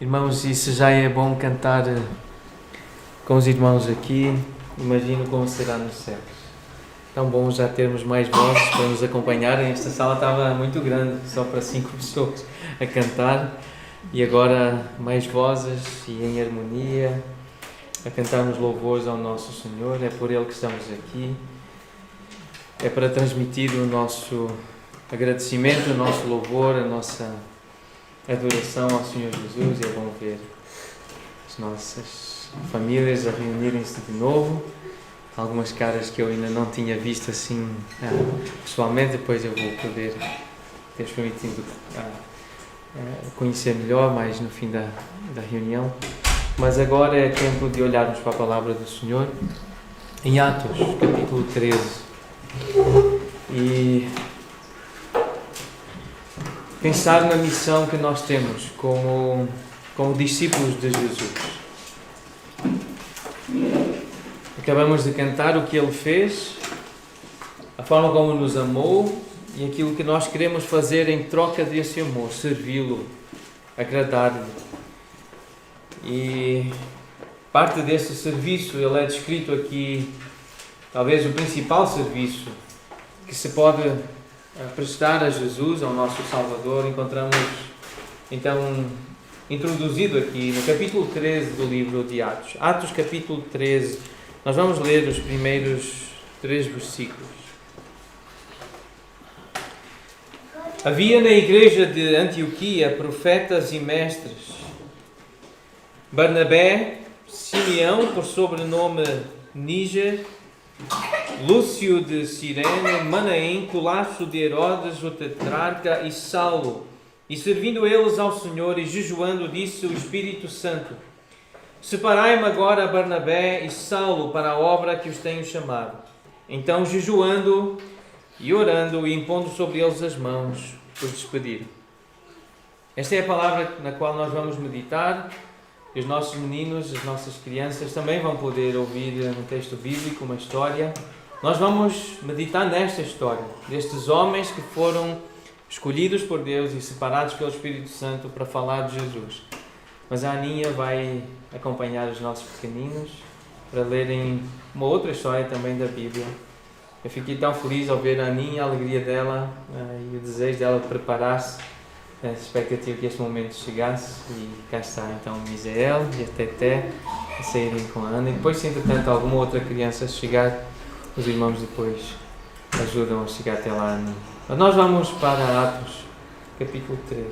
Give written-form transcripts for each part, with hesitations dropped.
Irmãos, e se já é bom cantar com os irmãos aqui, imagino como será nos céus. Tão bom já termos mais vozes para nos acompanharem. Esta sala estava muito grande, só para 5 pessoas a cantar, e agora mais vozes e em harmonia, a cantarmos louvores ao nosso Senhor. É por Ele que estamos aqui, é para transmitir o nosso agradecimento, o nosso louvor, a nossa adoração ao Senhor Jesus. E é bom ver as nossas famílias a reunirem-se de novo. Algumas caras que eu ainda não tinha visto assim pessoalmente, depois eu vou poder ter permitido conhecer melhor, mais no fim da reunião. Mas agora é tempo de olharmos para a palavra do Senhor em Atos, capítulo 13. E pensar na missão que nós temos como discípulos de Jesus. Acabamos de cantar o que Ele fez, a forma como nos amou e aquilo que nós queremos fazer em troca desse amor, servi-lo, agradar-lhe. E parte desse serviço, ele é descrito aqui, talvez o principal serviço que se pode prestar a Jesus, ao nosso Salvador. Encontramos então introduzido aqui no capítulo 13 do livro de Atos. Atos capítulo 13, nós vamos ler os primeiros 3 versículos. Havia na igreja de Antioquia profetas e mestres: Barnabé, Simeão, por sobrenome Níger, Lúcio de Cirene, Manaém, Colasso de Herodes, o tetrarca, e Saulo. E servindo eles ao Senhor e jejuando, disse o Espírito Santo: Separai-me agora Barnabé e Saulo para a obra que os tenho chamado. Então, jejuando e orando e impondo sobre eles as mãos, os despediram. Esta é a palavra na qual nós vamos meditar. E os nossos meninos, as nossas crianças também vão poder ouvir um texto bíblico, uma história. Nós vamos meditar nesta história, destes homens que foram escolhidos por Deus e separados pelo Espírito Santo para falar de Jesus. Mas a Aninha vai acompanhar os nossos pequeninos para lerem uma outra história também da Bíblia. Eu fiquei tão feliz ao ver a Aninha, a alegria dela e o desejo dela de preparar-se, a expectativa que este momento chegasse. E cá está então o Misael e a Teté a saírem com a Ana. E depois, se entretanto alguma outra criança chegar, os irmãos depois ajudam a chegar até lá. Mas nós vamos para Atos, capítulo 13.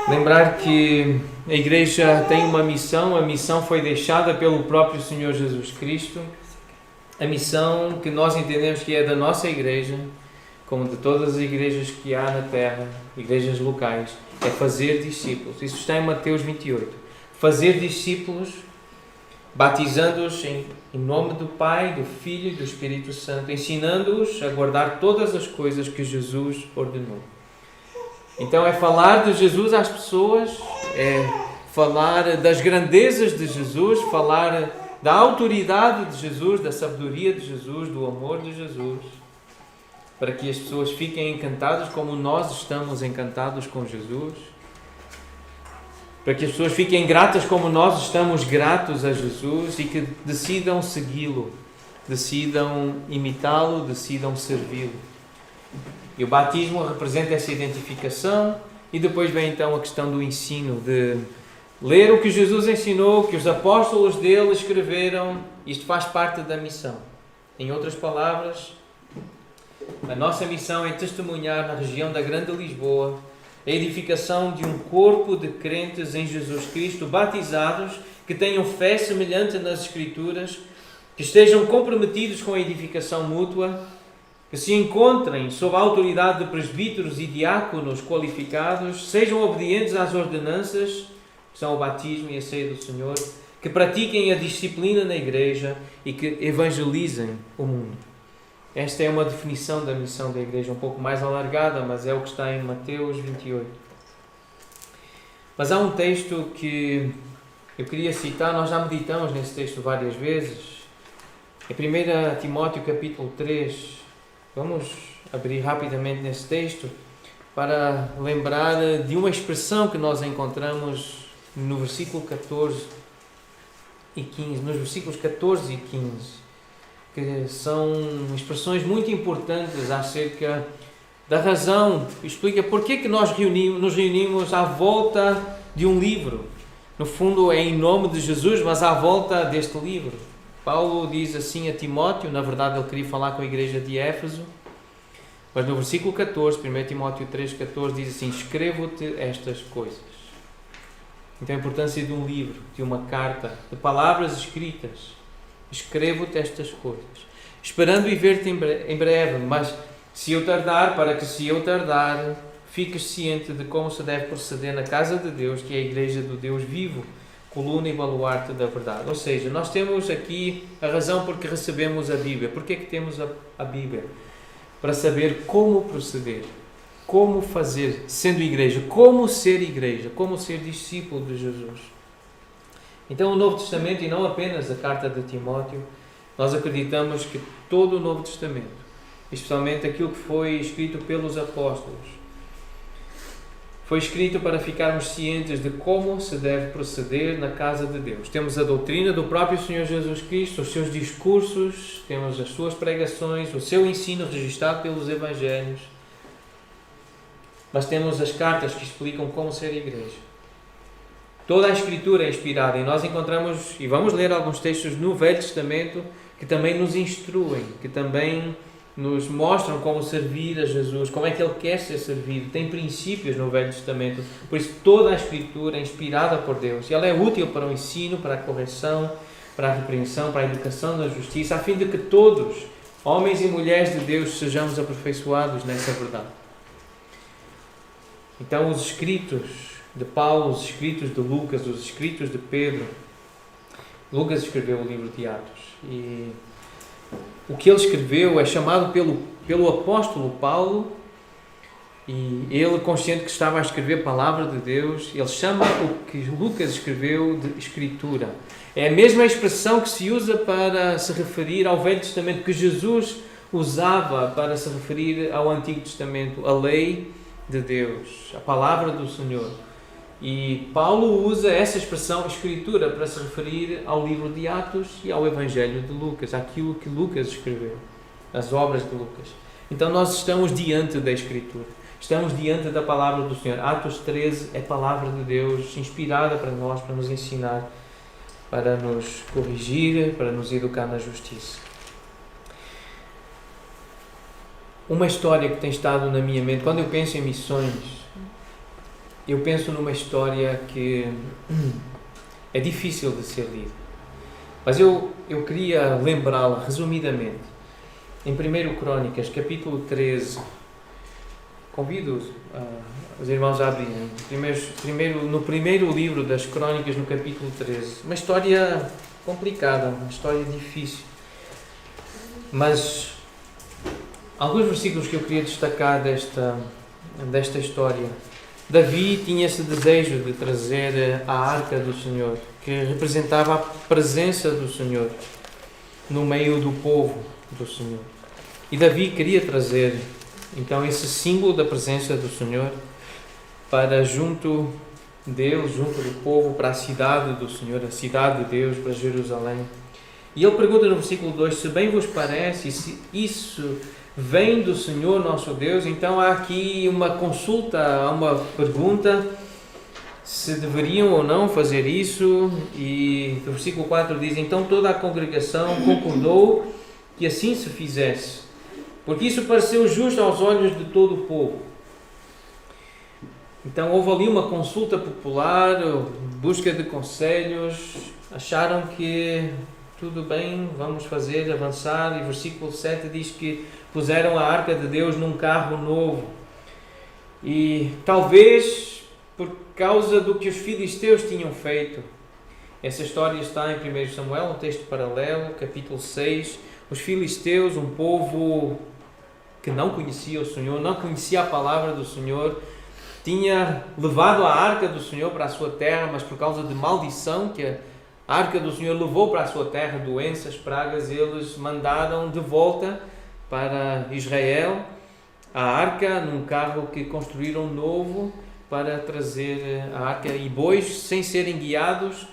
Lembrar que a igreja tem uma missão. A missão foi deixada pelo próprio Senhor Jesus Cristo. A missão que nós entendemos que é da nossa igreja, como de todas as igrejas que há na terra, igrejas locais, é fazer discípulos. Isso está em Mateus 28. Fazer discípulos, batizando-os em nome do Pai, do Filho e do Espírito Santo, ensinando-os a guardar todas as coisas que Jesus ordenou. Então é falar de Jesus às pessoas, é falar das grandezas de Jesus, falar da autoridade de Jesus, da sabedoria de Jesus, do amor de Jesus, para que as pessoas fiquem encantadas como nós estamos encantados com Jesus, para que as pessoas fiquem gratas como nós estamos gratos a Jesus e que decidam segui-lo, decidam imitá-lo, decidam servi-lo. E o batismo representa essa identificação. E depois vem então a questão do ensino, de ler o que Jesus ensinou, que os apóstolos dele escreveram. Isto faz parte da missão. Em outras palavras, a nossa missão é testemunhar na região da Grande Lisboa a edificação de um corpo de crentes em Jesus Cristo, batizados, que tenham fé semelhante nas Escrituras, que estejam comprometidos com a edificação mútua, que se encontrem sob a autoridade de presbíteros e diáconos qualificados, sejam obedientes às ordenanças, que são o batismo e a ceia do Senhor, que pratiquem a disciplina na igreja e que evangelizem o mundo. Esta é uma definição da missão da igreja, um pouco mais alargada, mas é o que está em Mateus 28. Mas há um texto que eu queria citar, nós já meditamos nesse texto várias vezes. Em 1 Timóteo capítulo 3, vamos abrir rapidamente nesse texto. para lembrar de uma expressão que nós encontramos no versículo 14 e 15, nos versículos 14 e 15, que são expressões muito importantes acerca da razão, explica porque que nós nos reunimos à volta de um livro. No fundo é em nome de Jesus, mas à volta deste livro. Paulo diz assim a Timóteo, na verdade ele queria falar com a igreja de Éfeso, mas no versículo 14, 1 Timóteo 3,14 diz assim: escrevo-te estas coisas. Então a importância de um livro, de uma carta, de palavras escritas. Escrevo-te estas coisas, esperando e ver-te em breve, mas se eu tardar, fiques ciente de como se deve proceder na casa de Deus, que é a igreja do Deus vivo, coluna e baluarte da verdade. Ou seja, nós temos aqui a razão porque recebemos a Bíblia. Por que é que temos a Bíblia? Para saber como proceder, como fazer, sendo igreja, como ser discípulo de Jesus. Então o Novo Testamento, e não apenas a carta de Timóteo, nós acreditamos que todo o Novo Testamento, especialmente aquilo que foi escrito pelos apóstolos, foi escrito para ficarmos cientes de como se deve proceder na casa de Deus. Temos a doutrina do próprio Senhor Jesus Cristo, os seus discursos, temos as suas pregações, o seu ensino registrado pelos Evangelhos, mas temos as cartas que explicam como ser igreja. Toda a Escritura é inspirada e nós encontramos, e vamos ler alguns textos no Velho Testamento, que também nos instruem, que também nos mostram como servir a Jesus, como é que Ele quer ser servido. Tem princípios no Velho Testamento. Por isso toda a Escritura é inspirada por Deus. E ela é útil para o ensino, para a correção, para a repreensão, para a educação da justiça, a fim de que todos, homens e mulheres de Deus, sejamos aperfeiçoados nessa verdade. Então os escritos de Paulo, os escritos de Lucas, os escritos de Pedro. Lucas escreveu o livro de Atos e o que ele escreveu é chamado pelo apóstolo Paulo, e ele, consciente que estava a escrever a palavra de Deus, ele chama o que Lucas escreveu de Escritura. É a mesma expressão que se usa para se referir ao Velho Testamento, que Jesus usava para se referir ao Antigo Testamento, a lei de Deus, a palavra do Senhor. E Paulo usa essa expressão Escritura para se referir ao livro de Atos e ao Evangelho de Lucas, aquilo que Lucas escreveu, as obras de Lucas. Então nós estamos diante da Escritura, estamos diante da palavra do Senhor. Atos 13 é palavra de Deus, inspirada para nós, para nos ensinar, para nos corrigir, para nos educar na justiça. Uma história que tem estado na minha mente, quando eu penso em missões, eu penso numa história que é difícil de ser lida, mas eu queria lembrá-la resumidamente. Em 1 Crônicas, capítulo 13, convido os irmãos a abrirem, no primeiro livro das Crônicas, no capítulo 13. Uma história complicada, uma história difícil, mas alguns versículos que eu queria destacar desta história. Davi tinha esse desejo de trazer a Arca do Senhor, que representava a presença do Senhor no meio do povo do Senhor. E Davi queria trazer, então, esse símbolo da presença do Senhor para junto deles, junto do povo, para a cidade do Senhor, a cidade de Deus, para Jerusalém. E ele pergunta no versículo 2, se bem vos parece, se isso vem do Senhor nosso Deus. Então há aqui uma consulta, há uma pergunta se deveriam ou não fazer isso, e no versículo 4 diz: então toda a congregação concordou que assim se fizesse, porque isso pareceu justo aos olhos de todo o povo. Então houve ali uma consulta popular, busca de conselhos, acharam que tudo bem, vamos fazer, avançar, e versículo 7 diz que puseram a Arca de Deus num carro novo. E talvez por causa do que os filisteus tinham feito. Essa história está em 1 Samuel, um texto paralelo, capítulo 6. Os filisteus, um povo que não conhecia o Senhor, não conhecia a palavra do Senhor, tinha levado a Arca do Senhor para a sua terra, mas por causa de maldição que a Arca do Senhor levou para a sua terra, doenças, pragas, eles mandaram de volta para Israel a arca num carro que construíram novo para trazer a arca, e bois sem serem guiados,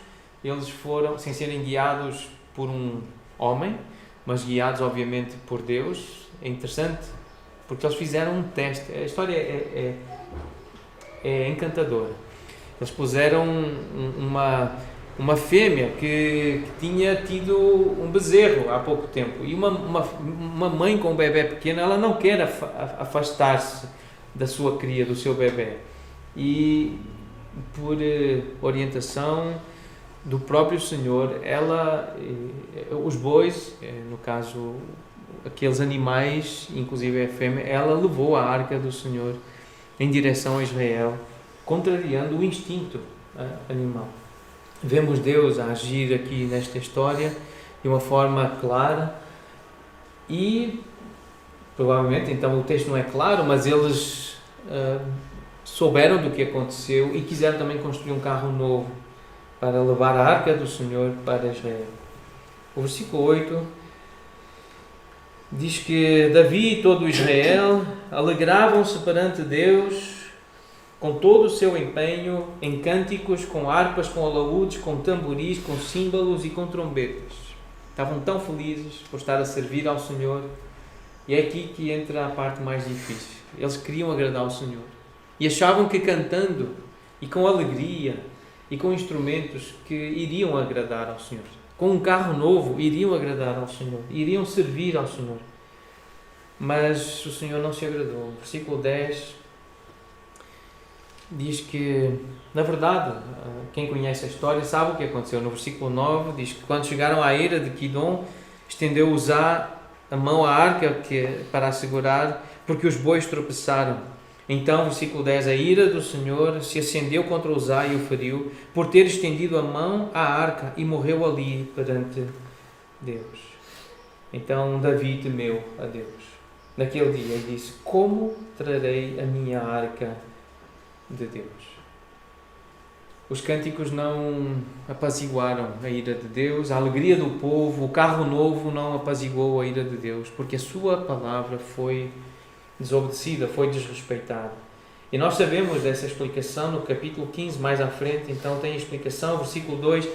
sem serem guiados por um homem, mas guiados obviamente por Deus. É interessante porque eles fizeram um teste. A história é encantadora. Eles puseram uma fêmea que tinha tido um bezerro há pouco tempo, e uma mãe com um bebê pequeno, ela não quer afastar-se da sua cria, do seu bebê, e por orientação do próprio Senhor, os bois, no caso aqueles animais, inclusive a fêmea, ela levou a arca do Senhor em direção a Israel, contrariando o instinto animal. Vemos Deus a agir aqui nesta história de uma forma clara, e provavelmente, então o texto não é claro, mas eles souberam do que aconteceu e quiseram também construir um carro novo para levar a arca do Senhor para Israel. O versículo 8 diz que Davi e todo Israel alegravam-se perante Deus com todo o seu empenho, em cânticos, com harpas, com alaúdes, com tamboris, com símbolos e com trombetas. Estavam tão felizes por estar a servir ao Senhor. E é aqui que entra a parte mais difícil. Eles queriam agradar ao Senhor e achavam que cantando e com alegria e com instrumentos que iriam agradar ao Senhor, com um carro novo, iriam agradar ao Senhor, iriam servir ao Senhor. Mas o Senhor não se agradou. No versículo 10 diz que, na verdade, quem conhece a história sabe o que aconteceu. No versículo 9 diz que quando chegaram à eira de Quidom, estendeu Uzá a mão à arca para a segurar, porque os bois tropeçaram. Então, versículo 10, a ira do Senhor se acendeu contra Uzá e o feriu, por ter estendido a mão à arca, e morreu ali perante Deus. Então Davi temeu a Deus. Naquele dia ele disse: como trarei a minha arca de Deus? Os cânticos não apaziguaram a ira de Deus, a alegria do povo, o carro novo não apaziguou a ira de Deus, porque a sua palavra foi desobedecida, foi desrespeitada. E nós sabemos dessa explicação no capítulo 15, mais à frente. Então tem a explicação, versículo 2,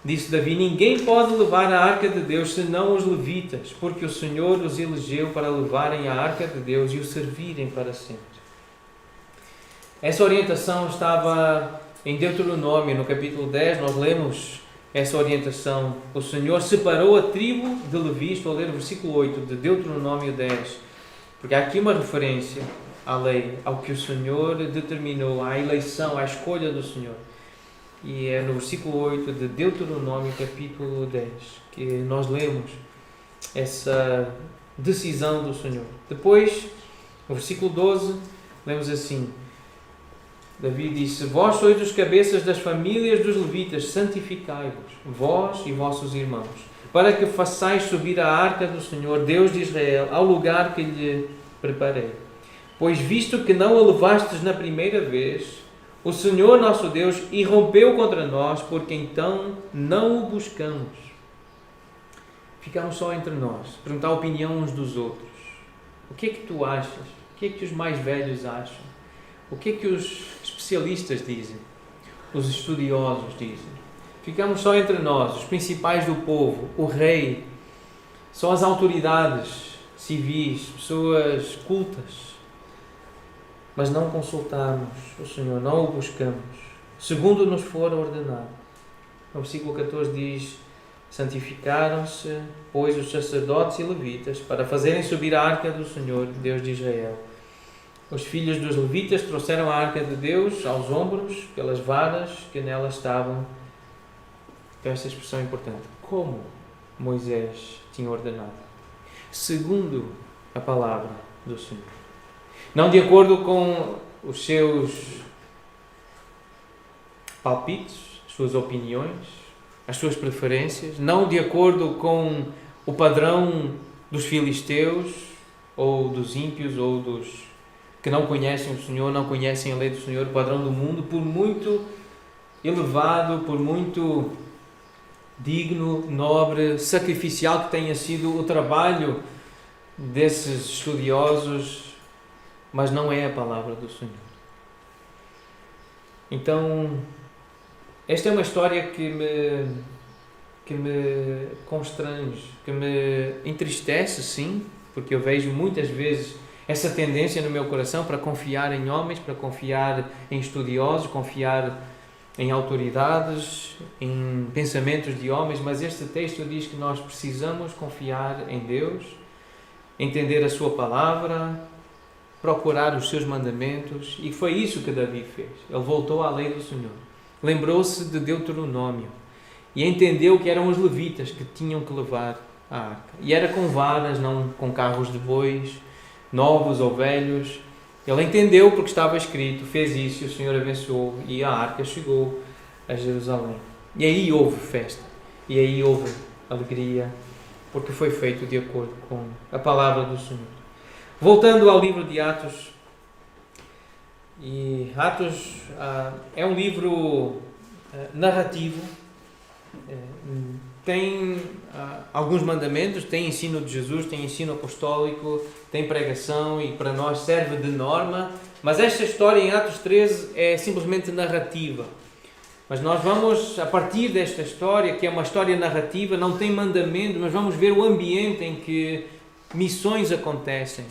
disse Davi: ninguém pode levar a arca de Deus senão os levitas, porque o Senhor os elegeu para levarem a arca de Deus e o servirem para sempre. Essa orientação estava em Deuteronômio, no capítulo 10, nós lemos essa orientação. O Senhor separou a tribo de Levi. Estou a ler o versículo 8 de Deuteronômio 10, porque há aqui uma referência à lei, ao que o Senhor determinou, à eleição, à escolha do Senhor. E é no versículo 8 de Deuteronômio, capítulo 10, que nós lemos essa decisão do Senhor. Depois, no versículo 12, lemos assim: Davi disse: vós sois os cabeças das famílias dos levitas, santificai-vos, vós e vossos irmãos, para que façais subir a arca do Senhor, Deus de Israel, ao lugar que lhe preparei. Pois visto que não a levastes na primeira vez, o Senhor nosso Deus irrompeu contra nós, porque então não o buscamos. Ficamos só entre nós, perguntar a opinião uns dos outros. O que é que tu achas? O que é que os mais velhos acham? O que é que os especialistas dizem? Os estudiosos dizem? Ficamos só entre nós, os principais do povo, o rei, só as autoridades civis, pessoas cultas. Mas não consultamos o Senhor, não o buscamos, segundo nos for ordenado. No versículo 14 diz: santificaram-se, pois, os sacerdotes e levitas, para fazerem subir a arca do Senhor, Deus de Israel. Os filhos dos levitas trouxeram a arca de Deus aos ombros, pelas varas que nela estavam. Esta expressão é importante: como Moisés tinha ordenado, segundo a palavra do Senhor. Não de acordo com os seus palpites, as suas opiniões, as suas preferências, não de acordo com o padrão dos filisteus, ou dos ímpios, ou dos que não conhecem o Senhor, não conhecem a lei do Senhor, o padrão do mundo, por muito elevado, por muito digno, nobre, sacrificial que tenha sido o trabalho desses estudiosos. mas não é a palavra do Senhor. Então, esta é uma história que me constrange, que me entristece, sim, porque eu vejo muitas vezes essa tendência no meu coração para confiar em homens, para confiar em estudiosos, confiar em autoridades, em pensamentos de homens, mas este texto diz que nós precisamos confiar em Deus, entender a sua palavra, procurar os seus mandamentos, e foi isso que Davi fez. Ele voltou à lei do Senhor, lembrou-se de Deuteronômio e entendeu que eram os levitas que tinham que levar a arca. E era com varas, não com carros de bois, novos ou velhos. Ele entendeu porque estava escrito, fez isso, e o Senhor abençoou, e a arca chegou a Jerusalém. E aí houve festa, e aí houve alegria, porque foi feito de acordo com a palavra do Senhor. Voltando ao livro de Atos, e Atos é um livro narrativo, tem alguns mandamentos, tem ensino de Jesus, tem ensino apostólico, tem pregação e para nós serve de norma, mas esta história em Atos 13 é simplesmente narrativa. Mas nós vamos, a partir desta história, que é uma história narrativa, não tem mandamento, mas vamos ver o ambiente em que missões acontecem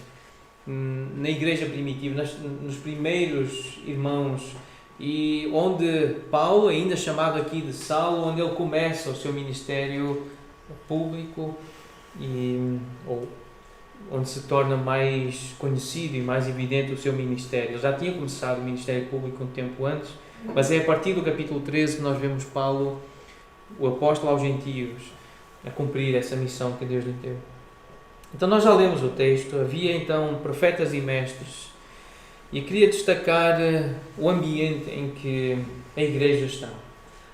na igreja primitiva, nos primeiros irmãos, e onde Paulo, ainda chamado aqui de Saulo, onde ele começa o seu ministério público ou onde se torna mais conhecido e mais evidente o seu ministério. Ele já tinha começado o ministério público um tempo antes, mas é a partir do capítulo 13 que nós vemos Paulo, o apóstolo aos gentios, a cumprir essa missão que Deus lhe deu. Então nós já lemos o texto, havia então profetas e mestres, e queria destacar o ambiente em que a igreja está.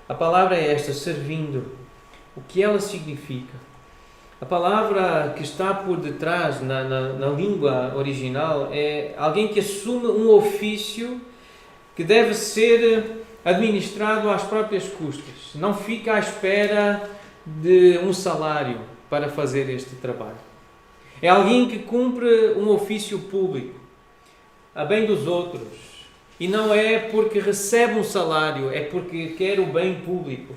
A palavra é esta, servindo. O que ela significa? A palavra que está por detrás na língua original é alguém que assume um ofício que deve ser administrado às próprias custas. Não fica à espera de um salário para fazer este trabalho. É alguém que cumpre um ofício público, a bem dos outros. E não é porque recebe um salário, é porque quer o bem público.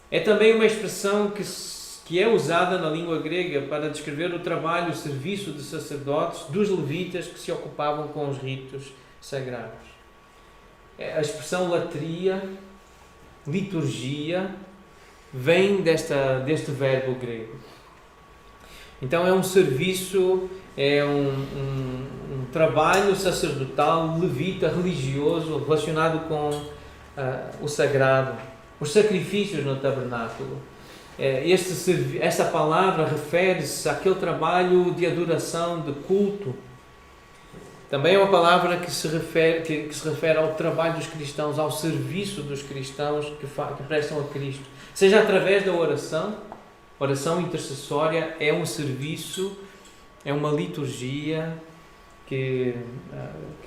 É também uma expressão que é usada na língua grega para descrever o trabalho, o serviço de sacerdotes, dos levitas que se ocupavam com os ritos sagrados. A expressão latria, liturgia, vem deste verbo grego. Então é um serviço, é um trabalho sacerdotal, levita, religioso, relacionado com o sagrado, os sacrifícios no tabernáculo. Esta palavra refere-se àquele trabalho de adoração, de culto. Também é uma palavra que se refere ao trabalho dos cristãos, ao serviço dos cristãos que prestam a Cristo. Seja através da oração intercessória é um serviço, é uma liturgia que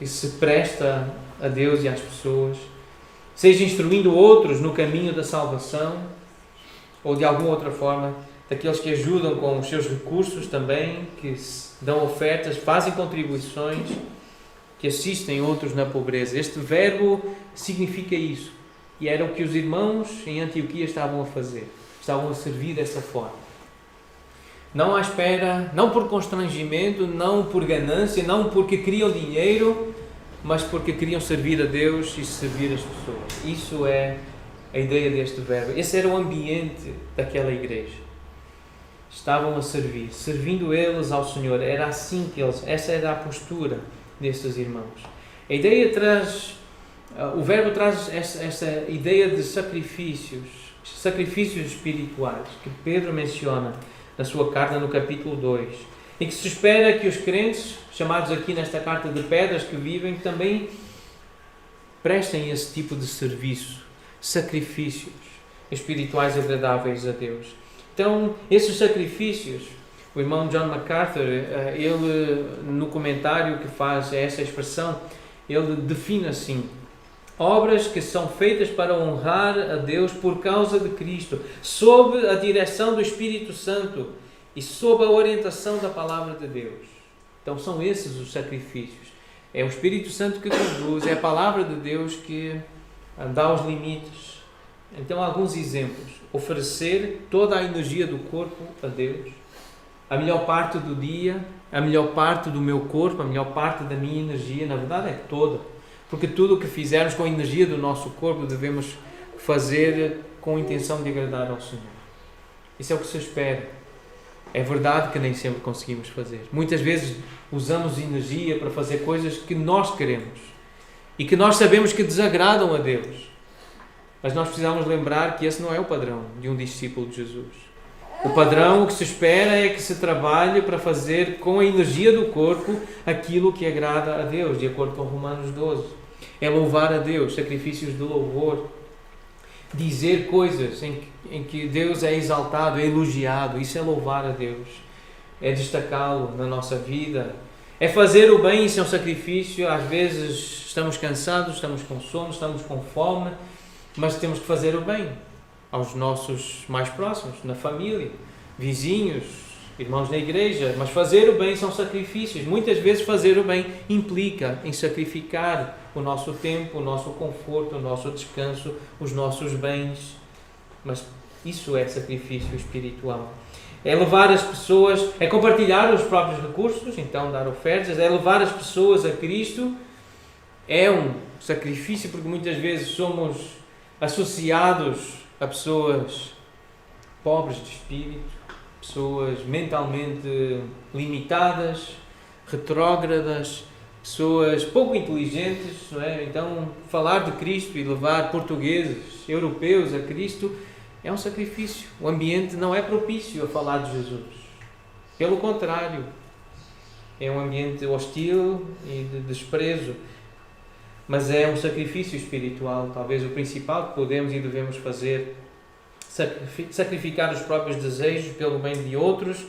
se presta a Deus e às pessoas. Seja instruindo outros no caminho da salvação, ou de alguma outra forma, daqueles que ajudam com os seus recursos também, que dão ofertas, fazem contribuições, que assistem outros na pobreza. Este verbo significa isso. E era o que os irmãos em Antioquia estavam a fazer. Estavam a servir dessa forma. Não à espera, não por constrangimento, não por ganância, não porque queriam dinheiro, mas porque queriam servir a Deus e servir as pessoas. Isso é a ideia deste verbo. Esse era o ambiente daquela igreja. Estavam a servir, servindo eles ao Senhor. Era assim que essa era a postura destes irmãos. A ideia o verbo traz essa ideia de sacrifícios espirituais, que Pedro menciona na sua carta no capítulo 2, e que se espera que os crentes, chamados aqui nesta carta de pedras que vivem, também prestem esse tipo de serviço, sacrifícios espirituais agradáveis a Deus. Então, esses sacrifícios, o irmão John MacArthur, ele no comentário que faz essa expressão, ele define assim: obras que são feitas para honrar a Deus por causa de Cristo, sob a direção do Espírito Santo e sob a orientação da Palavra de Deus. Então são esses os sacrifícios. É o Espírito Santo que conduz, é a palavra de Deus que dá os limites. Então, alguns exemplos. Oferecer toda a energia do corpo a Deus, a melhor parte do dia, a melhor parte do meu corpo, a melhor parte da minha energia, na verdade é toda. Porque tudo o que fizermos com a energia do nosso corpo devemos fazer com a intenção de agradar ao Senhor. Isso é o que se espera. É verdade que nem sempre conseguimos fazer. Muitas vezes usamos energia para fazer coisas que nós queremos e que nós sabemos que desagradam a Deus. Mas nós precisamos lembrar que esse não é o padrão de um discípulo de Jesus. O padrão, o que se espera é que se trabalhe para fazer com a energia do corpo aquilo que agrada a Deus, de acordo com Romanos 12. É louvar a Deus, sacrifícios de louvor. Dizer coisas em que Deus é exaltado, é elogiado, isso é louvar a Deus. É destacá-lo na nossa vida. É fazer o bem, isso é um sacrifício. Às vezes estamos cansados, estamos com sono, estamos com fome, mas temos que fazer o bem aos nossos mais próximos, na família, vizinhos, irmãos na igreja. Mas fazer o bem são sacrifícios. Muitas vezes fazer o bem implica em sacrificar o nosso tempo, o nosso conforto, o nosso descanso, os nossos bens. Mas isso é sacrifício espiritual. É levar as pessoas, é compartilhar os próprios recursos, então dar ofertas, é levar as pessoas a Cristo. É um sacrifício porque muitas vezes somos associados a pessoas pobres de espírito, pessoas mentalmente limitadas, retrógradas, pessoas pouco inteligentes, não é? Então, falar de Cristo e levar portugueses, europeus a Cristo é um sacrifício. O ambiente não é propício a falar de Jesus. Pelo contrário, é um ambiente hostil e de desprezo. Mas é um sacrifício espiritual, talvez o principal que podemos e devemos fazer. Sacrificar os próprios desejos pelo bem de outros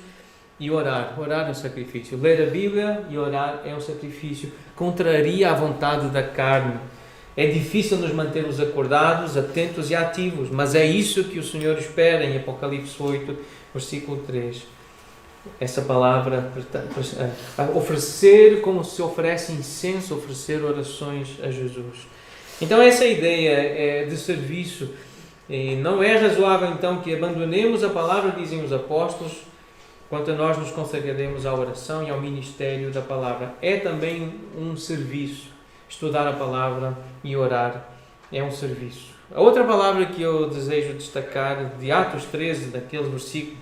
e orar. Orar é um sacrifício. Ler a Bíblia e orar é um sacrifício. Contraria a vontade da carne. É difícil nos mantermos acordados, atentos e ativos, mas é isso que o Senhor espera em Apocalipse 8, versículo 3. Essa palavra, oferecer como se oferece incenso, oferecer orações a Jesus. Então essa ideia de serviço. E não é razoável então que abandonemos a palavra, dizem os apóstolos, quanto a nós nos consagraremos à oração e ao ministério da palavra. É também um serviço. Estudar a palavra e orar é um serviço. A outra palavra que eu desejo destacar, de Atos 13, daquele versículo,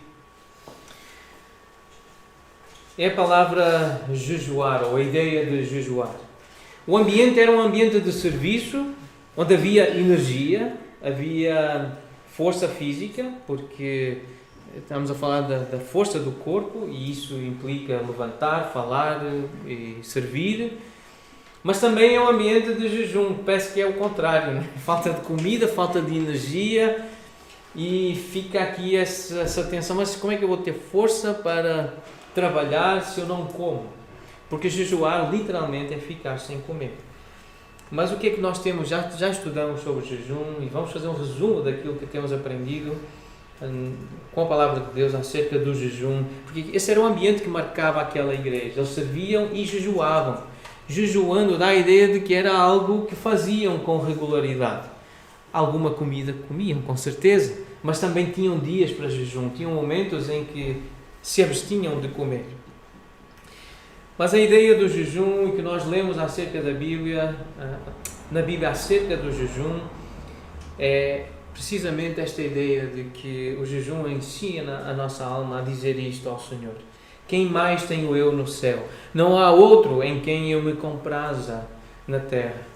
é a palavra jejuar, ou a ideia de jejuar. O ambiente era um ambiente de serviço, onde havia energia, havia força física, porque estamos a falar da força do corpo, e isso implica levantar, falar e servir. Mas também é um ambiente de jejum, parece que é o contrário, né? Falta de comida, falta de energia, e fica aqui essa tensão, mas como é que eu vou ter força para trabalhar se eu não como? Porque jejuar literalmente é ficar sem comer. Mas o que é que nós temos? Já estudamos sobre o jejum e vamos fazer um resumo daquilo que temos aprendido com a palavra de Deus acerca do jejum, porque esse era o ambiente que marcava aquela igreja. Eles serviam e jejuavam. Jejuando dá a ideia de que era algo que faziam com regularidade. Alguma comida comiam, com certeza, mas também tinham dias para jejum, tinham momentos em que se abstinham de comer. Mas a ideia do jejum e que nós lemos acerca da Bíblia, na Bíblia acerca do jejum, é precisamente esta ideia de que o jejum ensina a nossa alma a dizer isto ao Senhor. Quem mais tenho eu no céu? Não há outro em quem eu me compraza na terra.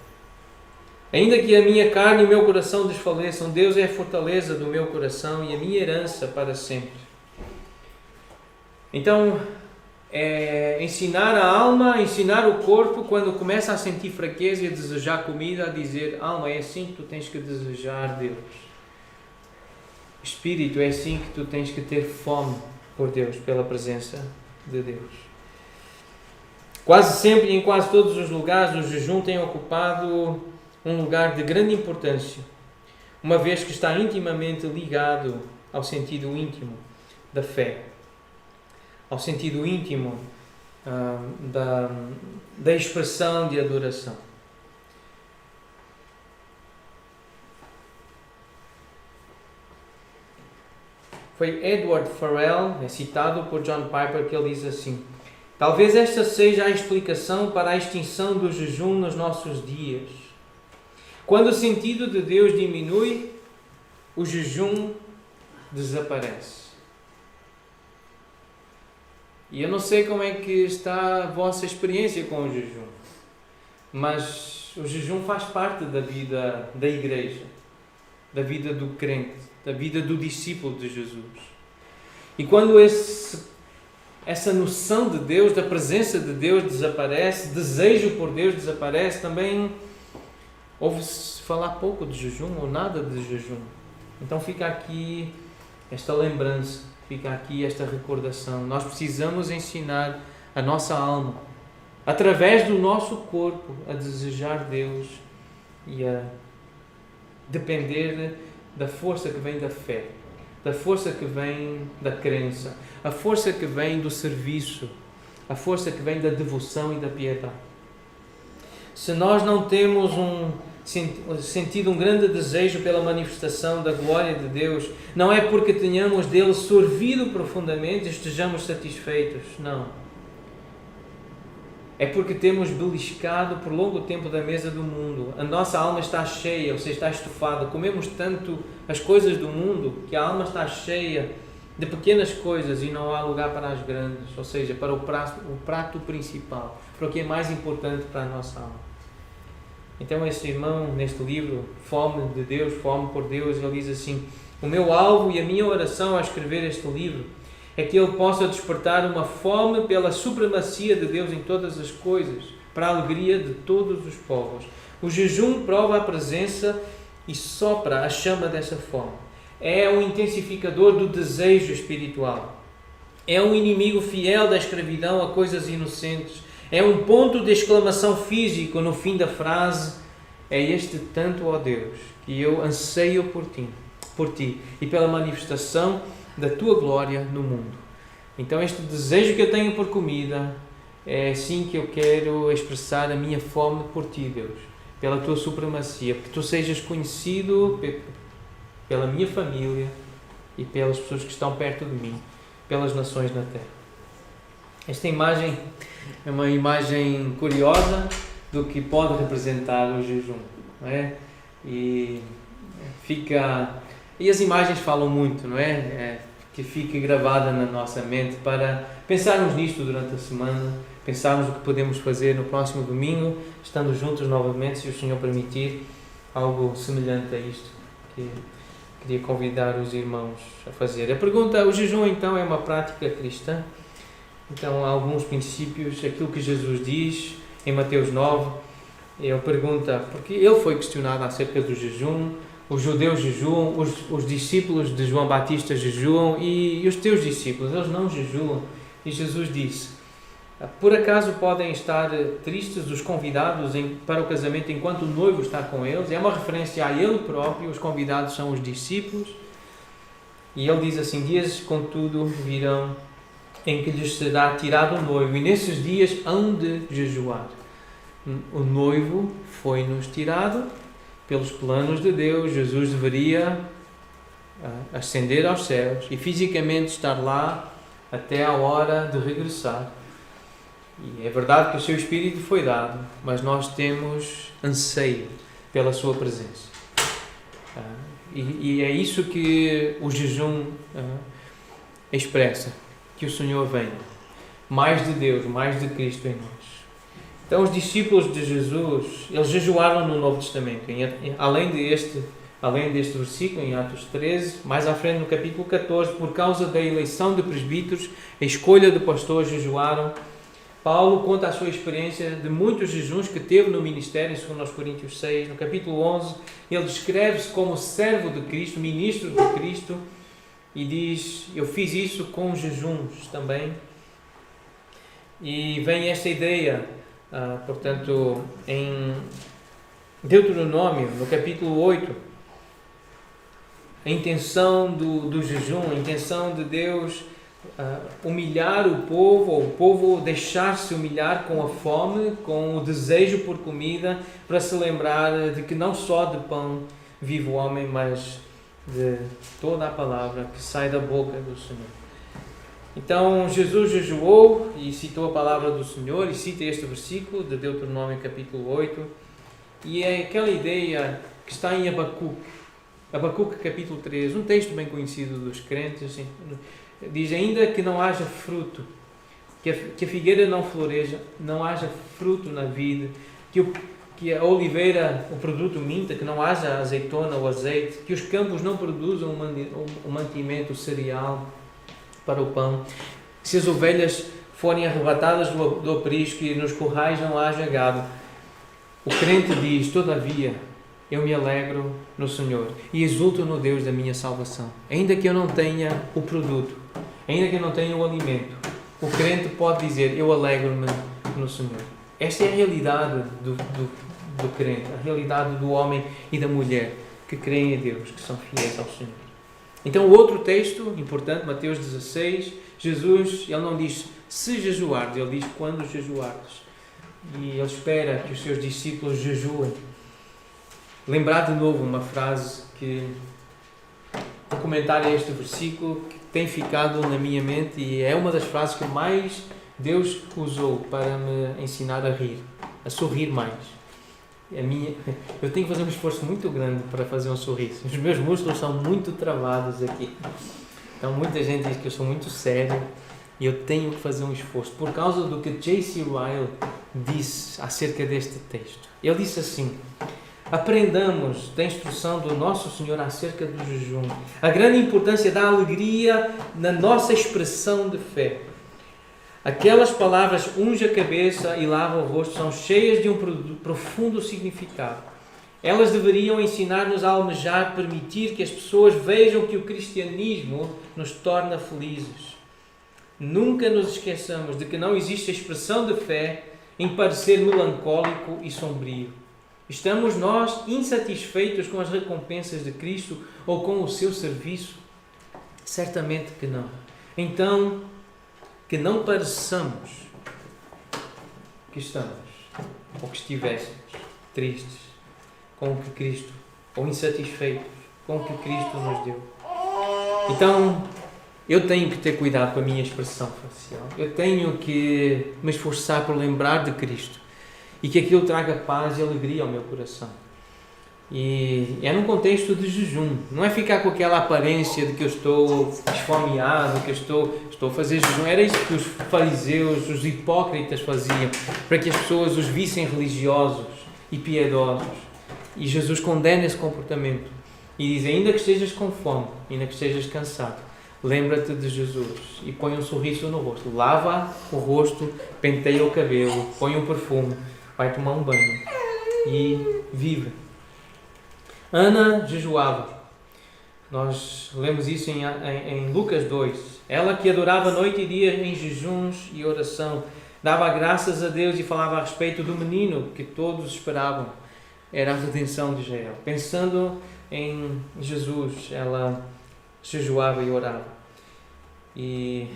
Ainda que a minha carne e o meu coração desfaleçam, Deus é a fortaleza do meu coração e a minha herança para sempre. Então, ensinar a alma, ensinar o corpo, quando começa a sentir fraqueza e a desejar comida, a dizer: alma, é assim que tu tens que desejar Deus. Espírito, é assim que tu tens que ter fome por Deus, pela presença de Deus. Quase sempre e em quase todos os lugares, o jejum tem ocupado um lugar de grande importância, uma vez que está intimamente ligado ao sentido íntimo da fé, ao sentido íntimo da expressão de adoração. Foi Edward Farrell, citado por John Piper, que ele diz assim: talvez esta seja a explicação para a extinção do jejum nos nossos dias. Quando o sentido de Deus diminui, o jejum desaparece. E eu não sei como é que está a vossa experiência com o jejum, mas o jejum faz parte da vida da igreja, da vida do crente, da vida do discípulo de Jesus. E quando essa noção de Deus, da presença de Deus desaparece, desejo por Deus desaparece, também ouve-se falar pouco de jejum ou nada de jejum. Então fica aqui esta lembrança, fica aqui esta recordação. Nós precisamos ensinar a nossa alma, através do nosso corpo, a desejar Deus e a depender da força que vem da fé, da força que vem da crença, a força que vem do serviço, a força que vem da devoção e da piedade. Se nós não temos sentido um grande desejo pela manifestação da glória de Deus, não é porque tenhamos dele sorvido profundamente e estejamos satisfeitos, não. É porque temos beliscado por longo tempo da mesa do mundo. A nossa alma está cheia, ou seja, está estufada. Comemos tanto as coisas do mundo que a alma está cheia de pequenas coisas e não há lugar para as grandes, ou seja, para o prato principal, para o que é mais importante para a nossa alma. Então este irmão, neste livro, Fome de Deus, Fome por Deus, ele diz assim: o meu alvo e a minha oração ao escrever este livro é que ele possa despertar uma fome pela supremacia de Deus em todas as coisas, para a alegria de todos os povos. O jejum prova a presença e sopra a chama dessa fome. É um intensificador do desejo espiritual. É um inimigo fiel da escravidão a coisas inocentes. É um ponto de exclamação físico no fim da frase: é este tanto, ó Deus, que eu anseio por ti e pela manifestação da tua glória no mundo. Então este desejo que eu tenho por comida é assim que eu quero expressar a minha fome por ti, Deus, pela tua supremacia, que tu sejas conhecido pela minha família e pelas pessoas que estão perto de mim, pelas nações na terra. Esta imagem é uma imagem curiosa do que pode representar o jejum, não é? E as imagens falam muito, não é? Que fique gravada na nossa mente para pensarmos nisto durante a semana, pensarmos o que podemos fazer no próximo domingo, estando juntos novamente, se o Senhor permitir, algo semelhante a isto que queria convidar os irmãos a fazer. A pergunta: o jejum então é uma prática cristã? Então há alguns princípios, aquilo que Jesus diz em Mateus 9, ele pergunta, porque ele foi questionado acerca do jejum. Os judeus jejuam, os discípulos de João Batista jejuam e os teus discípulos, eles não jejuam. E Jesus disse: por acaso podem estar tristes os convidados para o casamento enquanto o noivo está com eles? É uma referência a ele próprio, os convidados são os discípulos. E ele diz assim: dias contudo virão em que lhes será tirado o noivo, e nesses dias hão de jejuar. O noivo foi-nos tirado pelos planos de Deus. Jesus deveria ascender aos céus e fisicamente estar lá até a hora de regressar. E é verdade que o seu Espírito foi dado, mas nós temos anseio pela sua presença. E é isso que o jejum expressa, que o Senhor venha. Mais de Deus, mais de Cristo em nós. Então os discípulos de Jesus, eles jejuaram no Novo Testamento. Além deste versículo, em Atos 13, mais à frente no capítulo 14, por causa da eleição de presbíteros, a escolha de pastores, jejuaram. Paulo conta a sua experiência de muitos jejuns que teve no ministério, segundo aos Coríntios 6. No capítulo 11, ele descreve-se como servo de Cristo, ministro de Cristo, e diz: eu fiz isso com jejuns também. E vem esta ideia, portanto, em Deuteronômio, no capítulo 8, a intenção do jejum, a intenção de Deus humilhar o povo, ou o povo deixar-se humilhar com a fome, com o desejo por comida, para se lembrar de que não só de pão vive o homem, mas de toda a palavra que sai da boca do Senhor. Então Jesus jejuou e citou a palavra do Senhor, e cita este versículo de Deuteronômio capítulo 8, e é aquela ideia que está em Abacuque capítulo 3, um texto bem conhecido dos crentes. Diz: ainda que não haja fruto, que a figueira não floreja, não haja fruto na vide, que a oliveira, o produto minta, que não haja azeitona ou azeite, que os campos não produzam o mantimento, o cereal para o pão, se as ovelhas forem arrebatadas do aprisco e nos currais não haja gado. O crente diz: todavia, eu me alegro no Senhor e exulto no Deus da minha salvação. Ainda que eu não tenha o produto, ainda que eu não tenha o alimento, o crente pode dizer: eu alegro-me no Senhor. Esta é a realidade do crente, a realidade do homem e da mulher que creem em Deus, que são fiéis ao Senhor. Então, o outro texto importante, Mateus 16, Jesus, ele não diz se jejuardes, ele diz quando jejuardes. E ele espera que os seus discípulos jejuem. Lembrar de novo uma frase que, um comentário a este versículo, que tem ficado na minha mente e é uma das frases que mais Deus usou para me ensinar a rir, a sorrir mais. Eu tenho que fazer um esforço muito grande para fazer um sorriso. Os meus músculos são muito travados aqui. Então muita gente diz que eu sou muito sério e eu tenho que fazer um esforço por causa do que J.C. Ryle disse acerca deste texto. Ele disse assim: aprendamos da instrução do nosso Senhor acerca do jejum, a grande importância da alegria na nossa expressão de fé. Aquelas palavras unge a cabeça e lava o rosto são cheias de um profundo significado. Elas deveriam ensinar-nos a almejar, permitir que as pessoas vejam que o cristianismo nos torna felizes. Nunca nos esqueçamos de que não existe expressão de fé em parecer melancólico e sombrio. Estamos nós insatisfeitos com as recompensas de Cristo ou com o seu serviço? Certamente que não. Então, que não pareçamos que estamos, ou que estivéssemos tristes com o que Cristo, ou insatisfeitos com o que Cristo nos deu. Então, eu tenho que ter cuidado com a minha expressão facial. Eu tenho que me esforçar por lembrar de Cristo e que aquilo traga paz e alegria ao meu coração. E é num contexto de jejum. Não é ficar com aquela aparência de que eu estou esfomeado, que eu estou a fazer jejum. Era isso que os fariseus, os hipócritas faziam, para que as pessoas os vissem religiosos e piedosos. E Jesus condena esse comportamento e diz: ainda que estejas com fome, ainda que estejas cansado, lembra-te de Jesus e põe um sorriso no rosto. Lava o rosto, penteia o cabelo, põe um perfume, vai tomar um banho e vive. Ana jejuava. Nós lemos isso em Lucas 2. Ela que adorava noite e dia em jejuns e oração, dava graças a Deus e falava a respeito do menino que todos esperavam. Era a redenção de Israel. Pensando em Jesus, ela jejuava e orava. E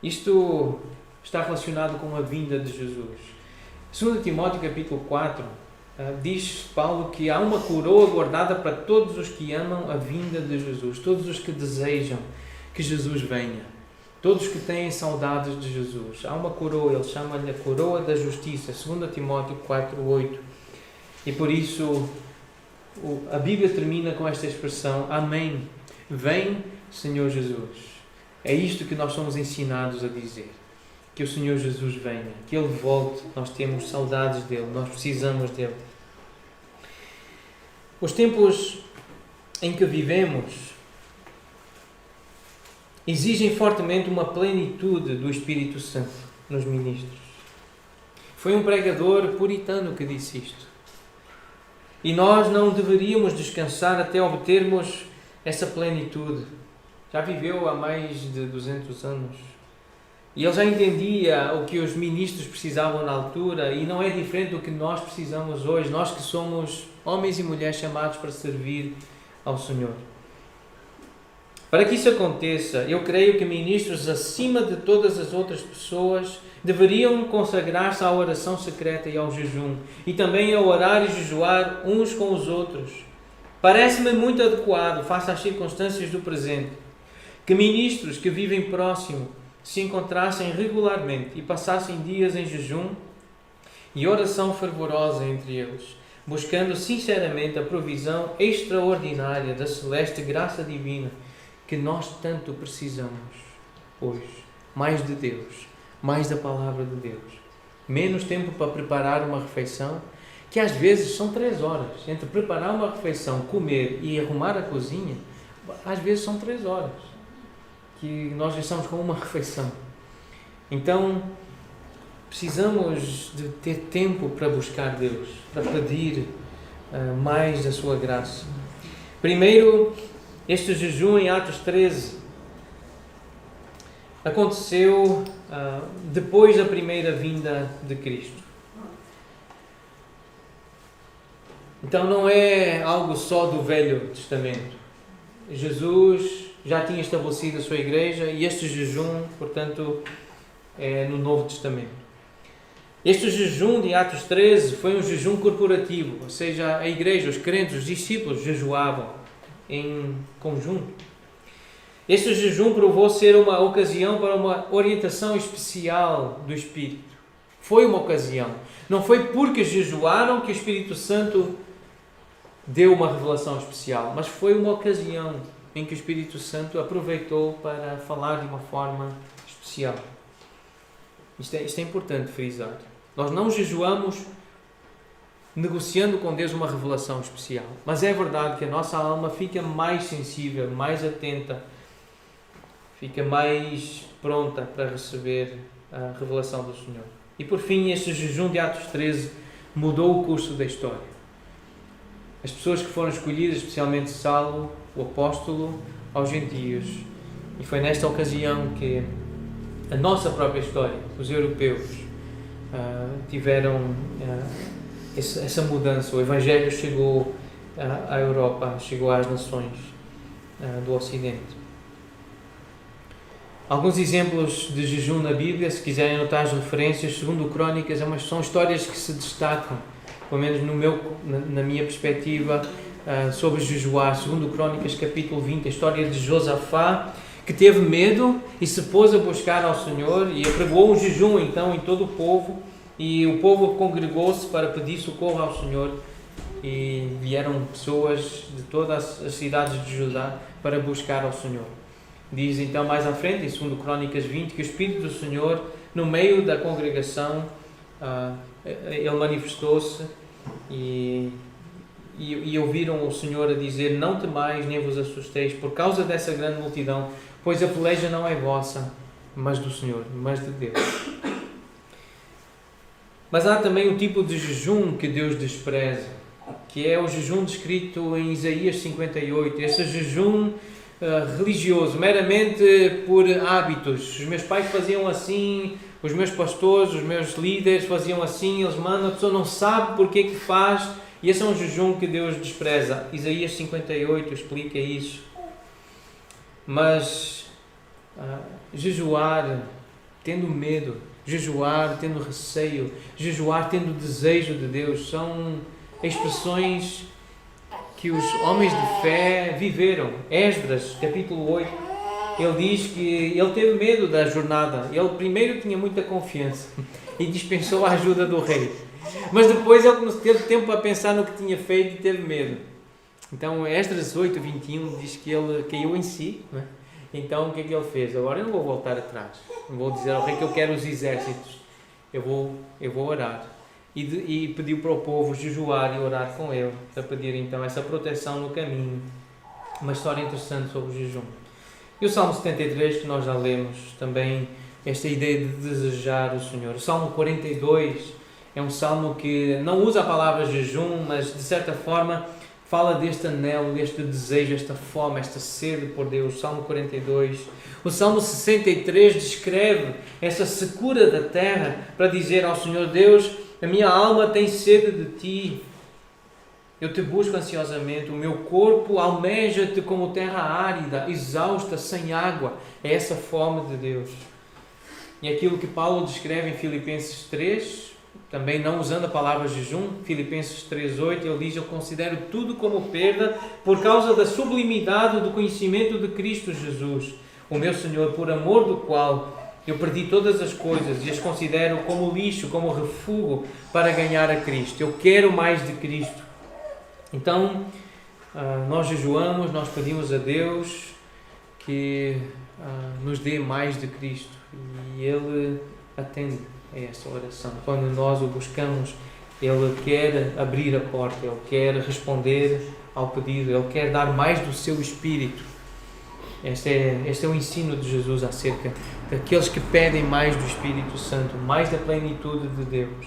isto está relacionado com a vinda de Jesus. 2 Timóteo capítulo 4, diz Paulo que há uma coroa guardada para todos os que amam a vinda de Jesus, todos os que desejam que Jesus venha, todos que têm saudades de Jesus. Há uma coroa, ele chama-lhe a coroa da justiça, 2 Timóteo 4, 8. E por isso a Bíblia termina com esta expressão: Amém. Vem, Senhor Jesus. É isto que nós somos ensinados a dizer. Que o Senhor Jesus venha, que Ele volte. Nós temos saudades dEle, nós precisamos dEle. Os tempos em que vivemos exigem fortemente uma plenitude do Espírito Santo nos ministros. Foi um pregador puritano que disse isto. E nós não deveríamos descansar até obtermos essa plenitude. Já viveu há mais de 200 anos. E ele já entendia o que os ministros precisavam na altura e não é diferente do que nós precisamos hoje, nós que somos homens e mulheres chamados para servir ao Senhor. Para que isso aconteça, eu creio que ministros, acima de todas as outras pessoas, deveriam consagrar-se à oração secreta e ao jejum, e também a orar e jejuar uns com os outros. Parece-me muito adequado, face às circunstâncias do presente, que ministros que vivem próximo se encontrassem regularmente e passassem dias em jejum e oração fervorosa entre eles, buscando sinceramente a provisão extraordinária da celeste graça divina que nós tanto precisamos hoje. Mais de Deus, mais da palavra de Deus. Menos tempo para preparar uma refeição, que às vezes são 3 horas. Entre preparar uma refeição, comer e arrumar a cozinha, às vezes são 3 horas que nós estamos com uma refeição. Então, precisamos de ter tempo para buscar Deus, para pedir mais da sua graça. Primeiro, este jejum em Atos 13 aconteceu depois da primeira vinda de Cristo. Então não é algo só do Velho Testamento. Jesus já tinha estabelecido a sua igreja e este jejum, portanto, é no Novo Testamento. Este jejum de Atos 13 foi um jejum corporativo, ou seja, a igreja, os crentes, os discípulos jejuavam em conjunto. Este jejum provou ser uma ocasião para uma orientação especial do Espírito. Foi uma ocasião. Não foi porque jejuaram que o Espírito Santo deu uma revelação especial, mas foi uma ocasião em que o Espírito Santo aproveitou para falar de uma forma especial. Isto é importante frisar. Nós não jejuamos negociando com Deus uma revelação especial, mas é verdade que a nossa alma fica mais sensível, mais atenta, fica mais pronta para receber a revelação do Senhor. E por fim, este jejum de Atos 13 mudou o curso da história. As pessoas que foram escolhidas, especialmente Saulo, o apóstolo, aos gentios. E foi nesta ocasião que a nossa própria história, os europeus, tiveram essa mudança. O Evangelho chegou à Europa, chegou às nações do Ocidente. Alguns exemplos de jejum na Bíblia, se quiserem anotar as referências, segundo Crónicas, são histórias que se destacam, pelo menos na minha perspectiva, sobre jejuar. Segundo Crónicas, capítulo 20, a história de Josafá, que teve medo e se pôs a buscar ao Senhor e apregou um jejum então em todo o povo, e o povo congregou-se para pedir socorro ao Senhor, e vieram pessoas de todas as cidades de Judá para buscar ao Senhor. Diz então mais à frente, em 2 Crónicas 20, que o Espírito do Senhor, no meio da congregação, ele manifestou-se e ouviram o Senhor a dizer: não temais nem vos assusteis por causa dessa grande multidão, pois a peleja não é vossa, mas do Senhor, mas de Deus. Mas há também um tipo de jejum que Deus despreza, que é o jejum descrito em Isaías 58, esse jejum religioso, meramente por hábitos. Os meus pais faziam assim, os meus pastores, os meus líderes faziam assim, eles mandam, a pessoa não sabe porque que faz, e esse é um jejum que Deus despreza. Isaías 58 explica isso. Mas jejuar tendo medo, jejuar tendo receio, jejuar tendo desejo de Deus, são expressões que os homens de fé viveram. Esdras, capítulo 8, ele diz que ele teve medo da jornada. Ele primeiro tinha muita confiança e dispensou a ajuda do rei. Mas depois ele teve tempo para pensar no que tinha feito e teve medo. Então, Esdras 8, 21 diz que ele caiu em si, não é? Então, o que é que ele fez? Agora eu não vou voltar atrás. Não vou dizer ao rei que eu quero os exércitos. Eu vou orar. E pediu para o povo jejuar e orar com ele, para pedir então essa proteção no caminho. Uma história interessante sobre o jejum. E o Salmo 73, que nós já lemos, também esta ideia de desejar o Senhor. O Salmo 42 é um salmo que não usa a palavra jejum, mas de certa forma fala deste anelo, deste desejo, esta fome, esta sede por Deus. O Salmo 42. O Salmo 63 descreve essa secura da terra para dizer ao Senhor: Deus, a minha alma tem sede de Ti. Eu te busco ansiosamente, o meu corpo almeja-te como terra árida, exausta, sem água. É essa fome de Deus. E aquilo que Paulo descreve em Filipenses 3, também não usando a palavra jejum, Filipenses 3:8, ele diz: eu considero tudo como perda por causa da sublimidade do conhecimento de Cristo Jesus, o meu Senhor, por amor do qual eu perdi todas as coisas e as considero como lixo, como refúgio para ganhar a Cristo. Eu quero mais de Cristo. Então, nós jejuamos, nós pedimos a Deus que nos dê mais de Cristo. E Ele atende a essa oração. Quando nós o buscamos, Ele quer abrir a porta, Ele quer responder ao pedido, Ele quer dar mais do seu Espírito. Este é o ensino de Jesus acerca daqueles que pedem mais do Espírito Santo, mais da plenitude de Deus.